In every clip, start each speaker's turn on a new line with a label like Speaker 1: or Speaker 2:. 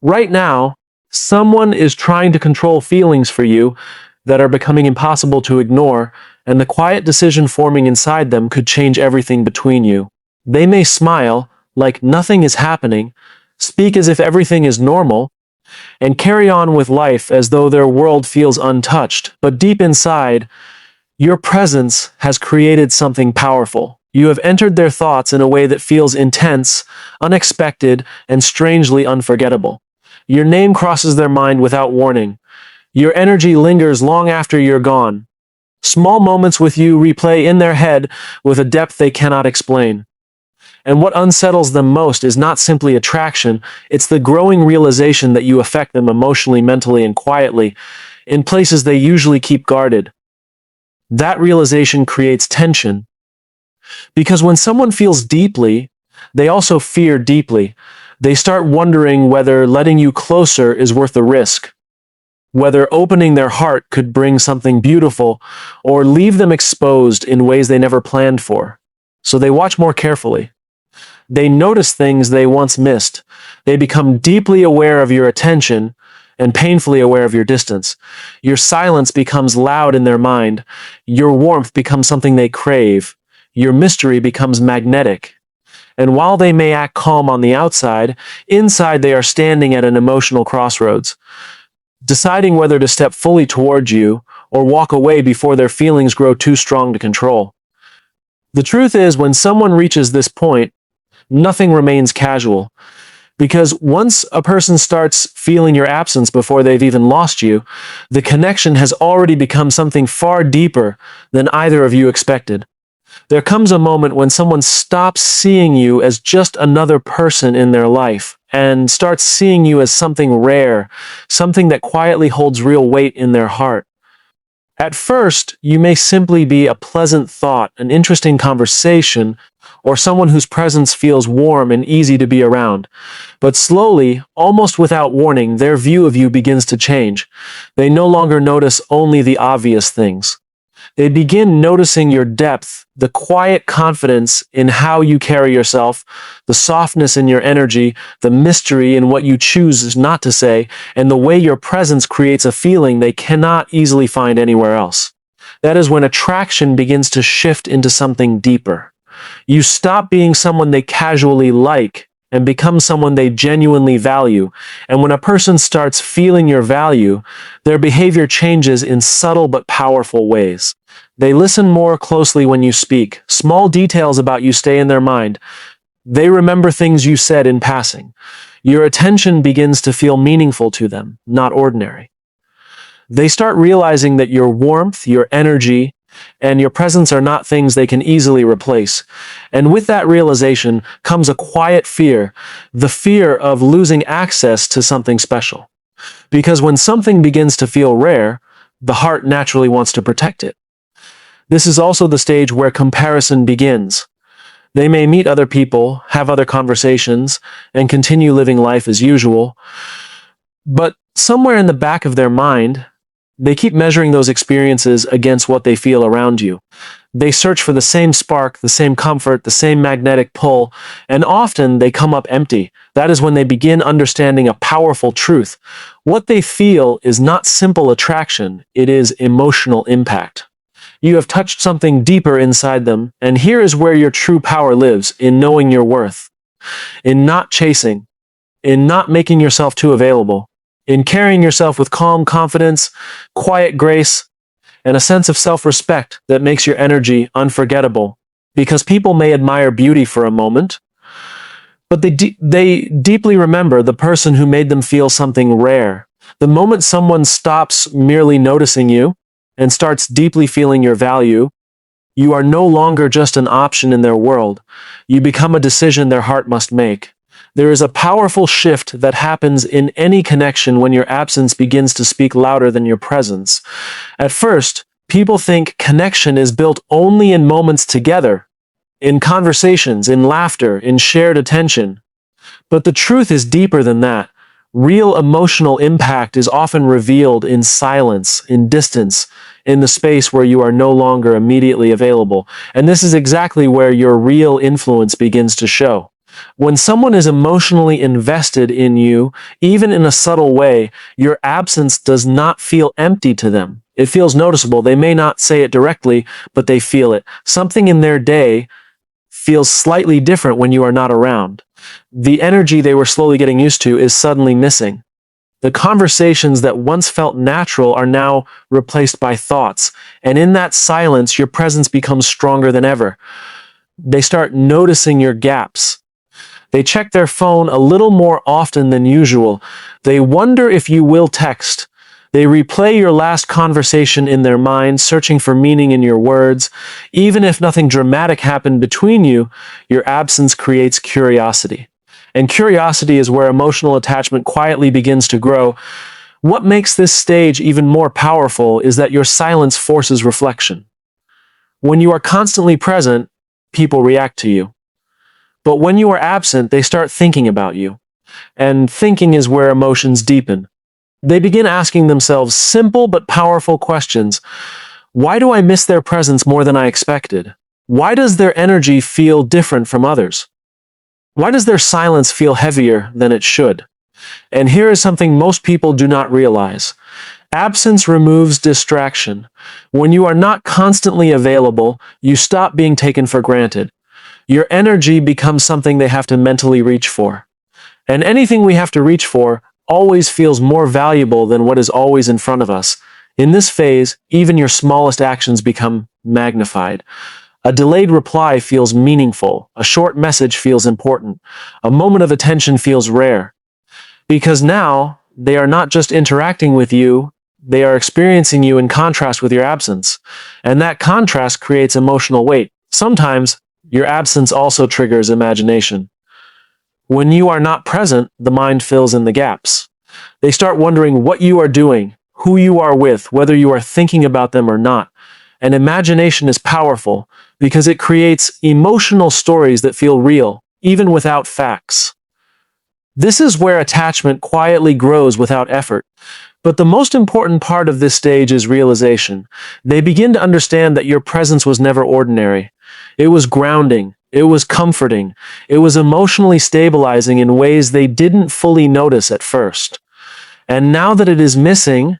Speaker 1: Right now, someone is trying to control feelings for you that are becoming impossible to ignore, and the quiet decision forming inside them could change everything between you. They may smile, like nothing is happening, speak as if everything is normal, and carry on with life as though their world feels untouched. But deep inside, your presence has created something powerful. You have entered their thoughts in a way that feels intense, unexpected, and strangely unforgettable. Your name crosses their mind without warning. Your energy lingers long after you're gone. Small moments with you replay in their head with a depth they cannot explain. And what unsettles them most is not simply attraction, it's the growing realization that you affect them emotionally, mentally, and quietly, in places they usually keep guarded. That realization creates tension, because when someone feels deeply, they also fear deeply. They start wondering whether letting you closer is worth the risk, whether opening their heart could bring something beautiful or leave them exposed in ways they never planned for. So they watch more carefully. They notice things they once missed. They become deeply aware of your attention and painfully aware of your distance. Your silence becomes loud in their mind. Your warmth becomes something they crave. Your mystery becomes magnetic. And while they may act calm on the outside, inside they are standing at an emotional crossroads, deciding whether to step fully towards you or walk away before their feelings grow too strong to control. The truth is, when someone reaches this point, nothing remains casual. Because once a person starts feeling your absence before they've even lost you, the connection has already become something far deeper than either of you expected. There comes a moment when someone stops seeing you as just another person in their life and starts seeing you as something rare, something that quietly holds real weight in their heart. At first, you may simply be a pleasant thought, an interesting conversation, or someone whose presence feels warm and easy to be around. But slowly, almost without warning, their view of you begins to change. They no longer notice only the obvious things. They begin noticing your depth, the quiet confidence in how you carry yourself, the softness in your energy, the mystery in what you choose not to say, and the way your presence creates a feeling they cannot easily find anywhere else. That is when attraction begins to shift into something deeper. You stop being someone they casually like and become someone they genuinely value. And when a person starts feeling your value, their behavior changes in subtle but powerful ways. They listen more closely when you speak. Small details about you stay in their mind. They remember things you said in passing. Your attention begins to feel meaningful to them, not ordinary. They start realizing that your warmth, your energy, and your presence are not things they can easily replace. And with that realization comes a quiet fear, the fear of losing access to something special. Because when something begins to feel rare, the heart naturally wants to protect it. This is also the stage where comparison begins. They may meet other people, have other conversations, and continue living life as usual. But somewhere in the back of their mind, they keep measuring those experiences against what they feel around you. They search for the same spark, the same comfort, the same magnetic pull, and often they come up empty. That is when they begin understanding a powerful truth. What they feel is not simple attraction, it is emotional impact. You have touched something deeper inside them, and here is where your true power lives, in knowing your worth, in not chasing, in not making yourself too available, in carrying yourself with calm confidence, quiet grace, and a sense of self-respect that makes your energy unforgettable. Because people may admire beauty for a moment, but they deeply remember the person who made them feel something rare. The moment someone stops merely noticing you and starts deeply feeling your value, you are no longer just an option in their world. You become a decision their heart must make. There is a powerful shift that happens in any connection when your absence begins to speak louder than your presence. At first, people think connection is built only in moments together, in conversations, in laughter, in shared attention. But the truth is deeper than that. Real emotional impact is often revealed in silence, in distance, in the space where you are no longer immediately available. And this is exactly where your real influence begins to show. When someone is emotionally invested in you, even in a subtle way, your absence does not feel empty to them. It feels noticeable. They may not say it directly, but they feel it. Something in their day feels slightly different when you are not around. The energy they were slowly getting used to is suddenly missing. The conversations that once felt natural are now replaced by thoughts, and in that silence, your presence becomes stronger than ever. They start noticing your gaps. They check their phone a little more often than usual. They wonder if you will text. They replay your last conversation in their mind, searching for meaning in your words. Even if nothing dramatic happened between you, your absence creates curiosity. And curiosity is where emotional attachment quietly begins to grow. What makes this stage even more powerful is that your silence forces reflection. When you are constantly present, people react to you. But when you are absent, they start thinking about you. And thinking is where emotions deepen. They begin asking themselves simple but powerful questions. Why do I miss their presence more than I expected? Why does their energy feel different from others? Why does their silence feel heavier than it should? And here is something most people do not realize. Absence removes distraction. When you are not constantly available, you stop being taken for granted. Your energy becomes something they have to mentally reach for. And anything we have to reach for always feels more valuable than what is always in front of us. In this phase, even your smallest actions become magnified. A delayed reply feels meaningful. A short message feels important. A moment of attention feels rare. Because now, they are not just interacting with you, they are experiencing you in contrast with your absence. And that contrast creates emotional weight. Sometimes, your absence also triggers imagination. When you are not present, the mind fills in the gaps. They start wondering what you are doing, who you are with, whether you are thinking about them or not. And imagination is powerful because it creates emotional stories that feel real, even without facts. This is where attachment quietly grows without effort. But the most important part of this stage is realization. They begin to understand that your presence was never ordinary. It was grounding. It was comforting. It was emotionally stabilizing in ways they didn't fully notice at first. And now that it is missing,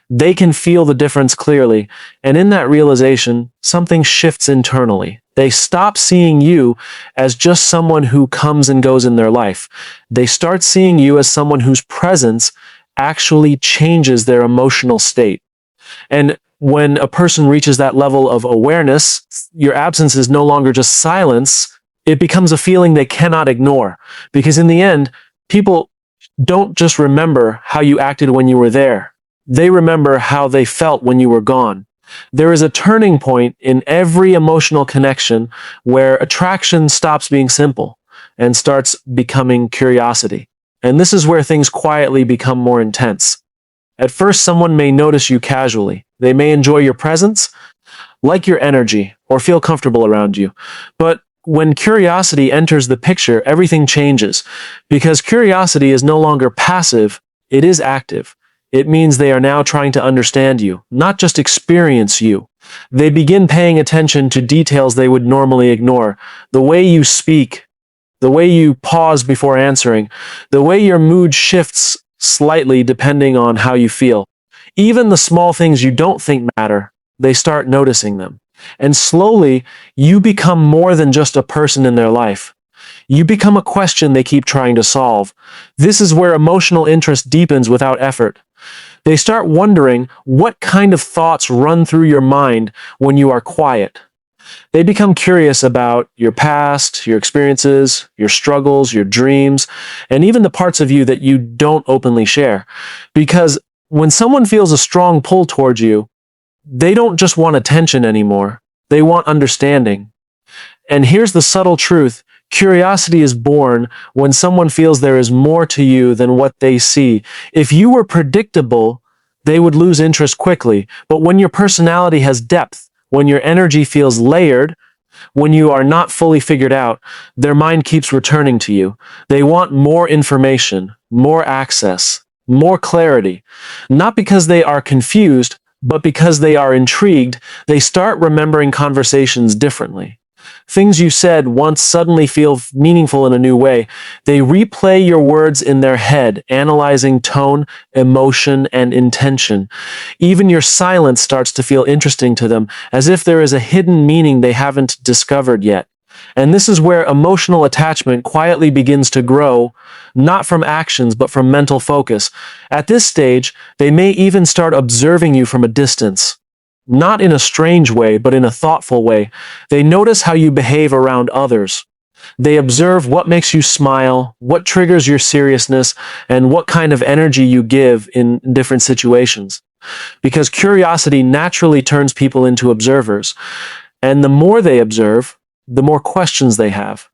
Speaker 1: they can feel the difference clearly. And in that realization, something shifts internally. They stop seeing you as just someone who comes and goes in their life. They start seeing you as someone whose presence actually changes their emotional state. And when a person reaches that level of awareness, your absence is no longer just silence. It becomes a feeling they cannot ignore. Because in the end, people don't just remember how you acted when you were there. They remember how they felt when you were gone. There is a turning point in every emotional connection where attraction stops being simple and starts becoming curiosity. And this is where things quietly become more intense. At first, someone may notice you casually. They may enjoy your presence, like your energy, or feel comfortable around you. But when curiosity enters the picture, everything changes. Because curiosity is no longer passive, it is active. It means they are now trying to understand you, not just experience you. They begin paying attention to details they would normally ignore. The way you speak, the way you pause before answering, the way your mood shifts slightly depending on how you feel. Even the small things you don't think matter, they start noticing them. And slowly, you become more than just a person in their life. You become a question they keep trying to solve. This is where emotional interest deepens without effort. They start wondering what kind of thoughts run through your mind when you are quiet. They become curious about your past, your experiences, your struggles, your dreams, and even the parts of you that you don't openly share. Because when someone feels a strong pull towards you, they don't just want attention anymore. They want understanding. And here's the subtle truth. Curiosity is born when someone feels there is more to you than what they see. If you were predictable, they would lose interest quickly. But when your personality has depth, when your energy feels layered, when you are not fully figured out, their mind keeps returning to you. They want more information, more access, more clarity. Not because they are confused, but because they are intrigued. They start remembering conversations differently. Things you said once suddenly feel meaningful in a new way. They replay your words in their head, analyzing tone, emotion, and intention. Even your silence starts to feel interesting to them, as if there is a hidden meaning they haven't discovered yet. And this is where emotional attachment quietly begins to grow, not from actions, but from mental focus. At this stage, they may even start observing you from a distance. Not in a strange way, but in a thoughtful way. They notice how you behave around others. They observe what makes you smile, what triggers your seriousness, and what kind of energy you give in different situations. Because curiosity naturally turns people into observers. And the more they observe, the more questions they have.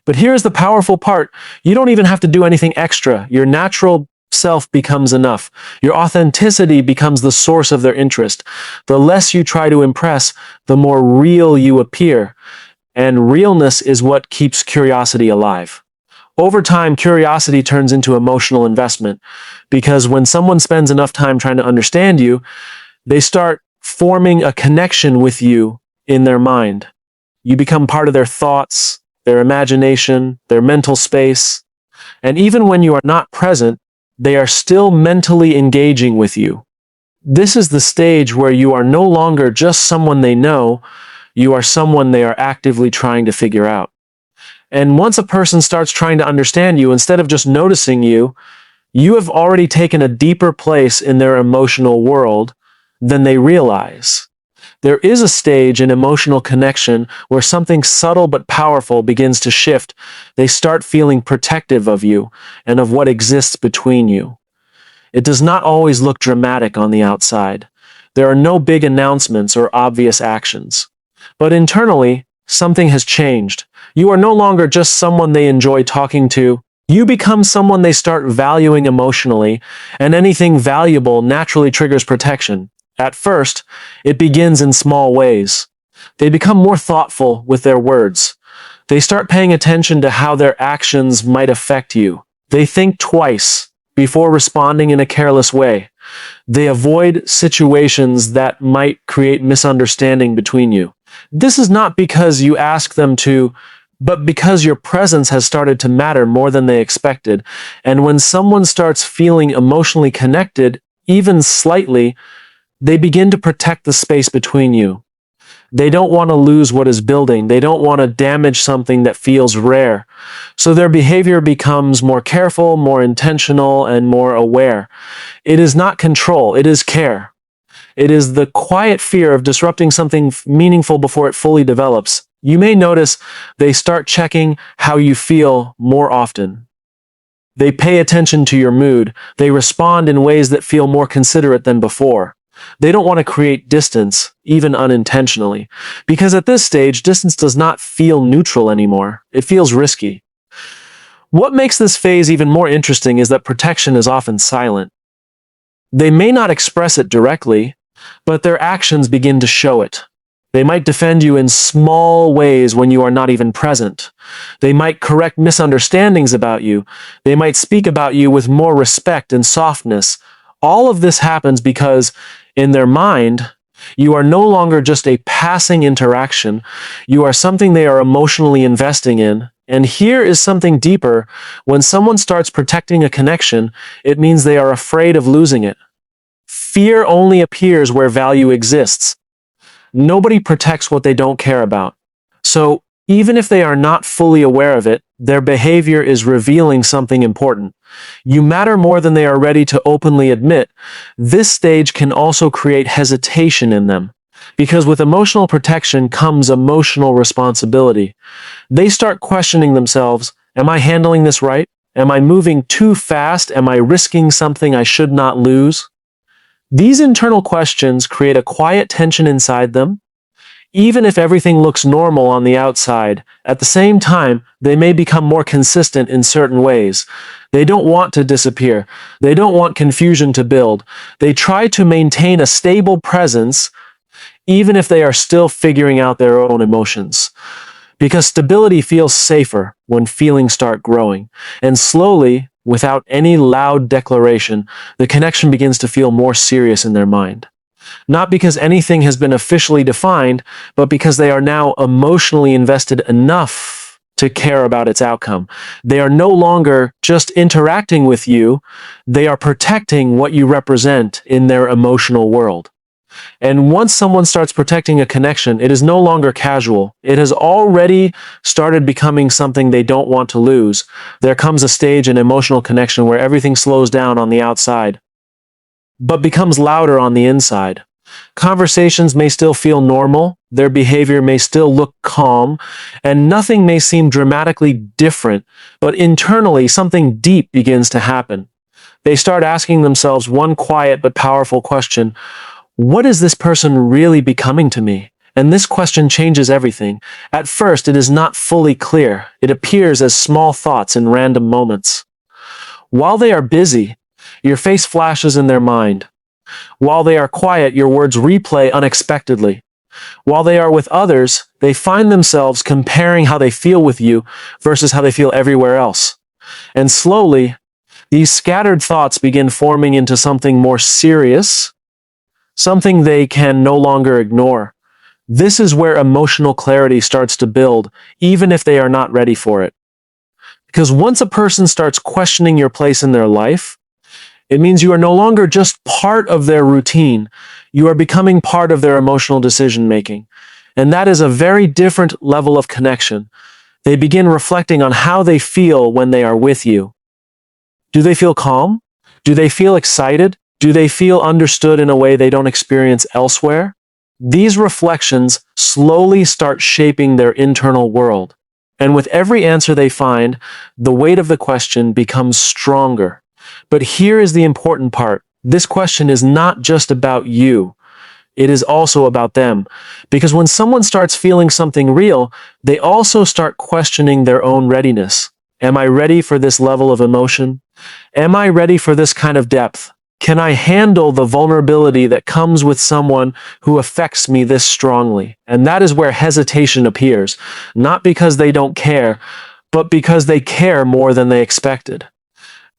Speaker 1: But here's the powerful part. You don't even have to do anything extra. Your natural self becomes enough. Your authenticity becomes the source of their interest. The less you try to impress, the more real you appear. And realness is what keeps curiosity alive. Over time, curiosity turns into emotional investment because when someone spends enough time trying to understand you, they start forming a connection with you in their mind. You become part of their thoughts, their imagination, their mental space. And even when you are not present, they are still mentally engaging with you. This is the stage where you are no longer just someone they know, you are someone they are actively trying to figure out. And once a person starts trying to understand you, instead of just noticing you, you have already taken a deeper place in their emotional world than they realize. There is a stage in emotional connection where something subtle but powerful begins to shift. They start feeling protective of you and of what exists between you. It does not always look dramatic on the outside. There are no big announcements or obvious actions. But internally, something has changed. You are no longer just someone they enjoy talking to. You become someone they start valuing emotionally, and anything valuable naturally triggers protection. At first, it begins in small ways. They become more thoughtful with their words. They start paying attention to how their actions might affect you. They think twice before responding in a careless way. They avoid situations that might create misunderstanding between you. This is not because you ask them to, but because your presence has started to matter more than they expected. And when someone starts feeling emotionally connected, even slightly, they begin to protect the space between you. They don't want to lose what is building. They don't want to damage something that feels rare. So their behavior becomes more careful, more intentional, and more aware. It is not control, it is care. It is the quiet fear of disrupting something meaningful before it fully develops. You may notice they start checking how you feel more often. They pay attention to your mood. They respond in ways that feel more considerate than before. They don't want to create distance, even unintentionally, because at this stage, distance does not feel neutral anymore. It feels risky. What makes this phase even more interesting is that protection is often silent. They may not express it directly, but their actions begin to show it. They might defend you in small ways when you are not even present. They might correct misunderstandings about you. They might speak about you with more respect and softness. All of this happens because, in their mind, you are no longer just a passing interaction. You are something they are emotionally investing in. And here is something deeper. When someone starts protecting a connection, it means they are afraid of losing it. Fear only appears where value exists. Nobody protects what they don't care about. So, even if they are not fully aware of it, their behavior is revealing something important. You matter more than they are ready to openly admit. This stage can also create hesitation in them, because with emotional protection comes emotional responsibility. They start questioning themselves, am I handling this right? Am I moving too fast? Am I risking something I should not lose? These internal questions create a quiet tension inside them. Even if everything looks normal on the outside, at the same time, they may become more consistent in certain ways. They don't want to disappear. They don't want confusion to build. They try to maintain a stable presence, even if they are still figuring out their own emotions. Because stability feels safer when feelings start growing. And slowly, without any loud declaration, the connection begins to feel more serious in their mind. not because anything has been officially defined, but because they are now emotionally invested enough to care about its outcome. They are no longer just interacting with you, they are protecting what you represent in their emotional world. And once someone starts protecting a connection, it is no longer casual. It has already started becoming something they don't want to lose. There comes a stage in emotional connection where everything slows down on the outside, but becomes louder on the inside. Conversations may still feel normal, their behavior may still look calm, and nothing may seem dramatically different, but internally something deep begins to happen. They start asking themselves one quiet but powerful question: what is this person really becoming to me? And this question changes everything. At first, it is not fully clear. It appears as small thoughts in random moments. While they are busy, your face flashes in their mind. While they are quiet, your words replay unexpectedly. While they are with others, they find themselves comparing how they feel with you versus how they feel everywhere else. And slowly, these scattered thoughts begin forming into something more serious, something they can no longer ignore. This is where emotional clarity starts to build, even if they are not ready for it. Because once a person starts questioning your place in their life, it means you are no longer just part of their routine. You are becoming part of their emotional decision making. And that is a very different level of connection. They begin reflecting on how they feel when they are with you. Do they feel calm? Do they feel excited? Do they feel understood in a way they don't experience elsewhere? These reflections slowly start shaping their internal world. And with every answer they find, the weight of the question becomes stronger. But here is the important part. This question is not just about you. It is also about them. Because when someone starts feeling something real, they also start questioning their own readiness. Am I ready for this level of emotion? Am I ready for this kind of depth? Can I handle the vulnerability that comes with someone who affects me this strongly? And that is where hesitation appears, not because they don't care, but because they care more than they expected.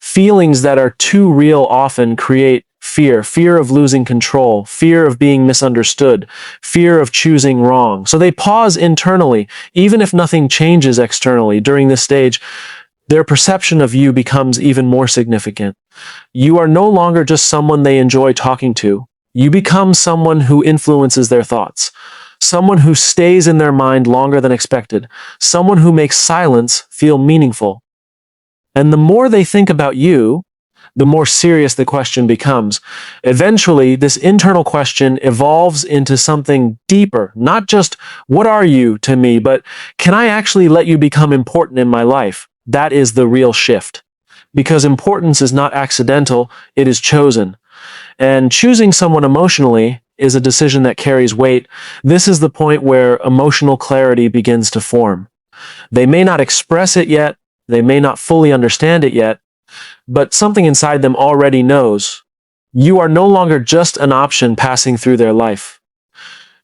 Speaker 1: Feelings that are too real often create fear of losing control, fear of being misunderstood, fear of choosing wrong. So they pause internally, even if nothing changes externally. During this stage, their perception of you becomes even more significant. You are no longer just someone they enjoy talking to. You become someone who influences their thoughts, someone who stays in their mind longer than expected, someone who makes silence feel meaningful. And the more they think about you, the more serious the question becomes. Eventually, this internal question evolves into something deeper, not just, what are you to me, but can I actually let you become important in my life? That is the real shift. Because importance is not accidental, it is chosen. And choosing someone emotionally is a decision that carries weight. This is the point where emotional clarity begins to form. They may not express it yet, they may not fully understand it yet, but something inside them already knows. You are no longer just an option passing through their life.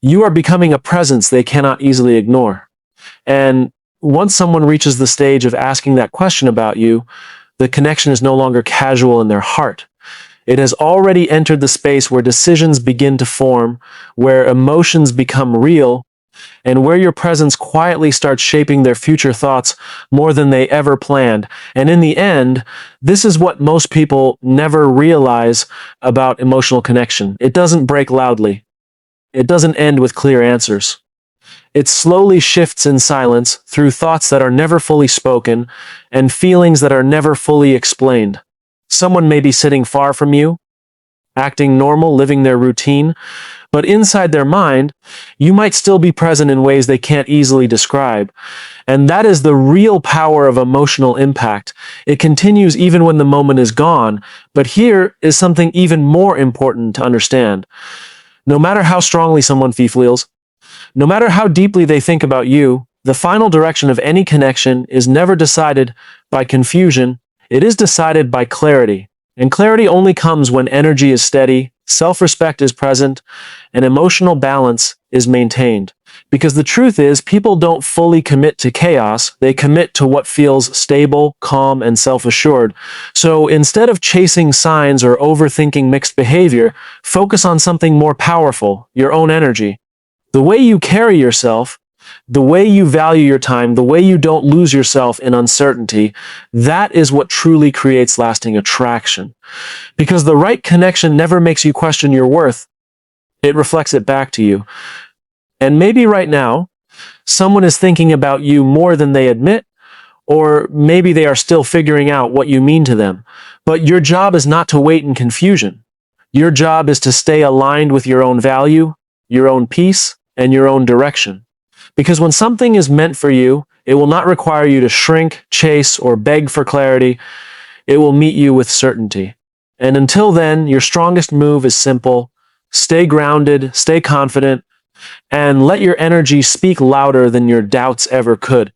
Speaker 1: You are becoming a presence they cannot easily ignore. And once someone reaches the stage of asking that question about you, the connection is no longer casual in their heart. It has already entered the space where decisions begin to form, where emotions become real, and where your presence quietly starts shaping their future thoughts more than they ever planned. And in the end, this is what most people never realize about emotional connection. It doesn't break loudly. It doesn't end with clear answers. It slowly shifts in silence through thoughts that are never fully spoken and feelings that are never fully explained. Someone may be sitting far from you, acting normal, living their routine, but inside their mind, you might still be present in ways they can't easily describe. And that is the real power of emotional impact. It continues even when the moment is gone, but here is something even more important to understand. No matter how strongly someone feels, no matter how deeply they think about you, the final direction of any connection is never decided by confusion. It is decided by clarity. And clarity only comes when energy is steady, self-respect is present, and emotional balance is maintained. Because the truth is, people don't fully commit to chaos, they commit to what feels stable, calm, and self-assured. So instead of chasing signs or overthinking mixed behavior, focus on something more powerful, your own energy. The way you carry yourself, the way you value your time, the way you don't lose yourself in uncertainty, that is what truly creates lasting attraction. Because the right connection never makes you question your worth, it reflects it back to you. And maybe right now, someone is thinking about you more than they admit, or maybe they are still figuring out what you mean to them. But your job is not to wait in confusion. Your job is to stay aligned with your own value, your own peace, and your own direction. Because when something is meant for you, it will not require you to shrink, chase, or beg for clarity. It will meet you with certainty. And until then, your strongest move is simple. Stay grounded, stay confident, and let your energy speak louder than your doubts ever could.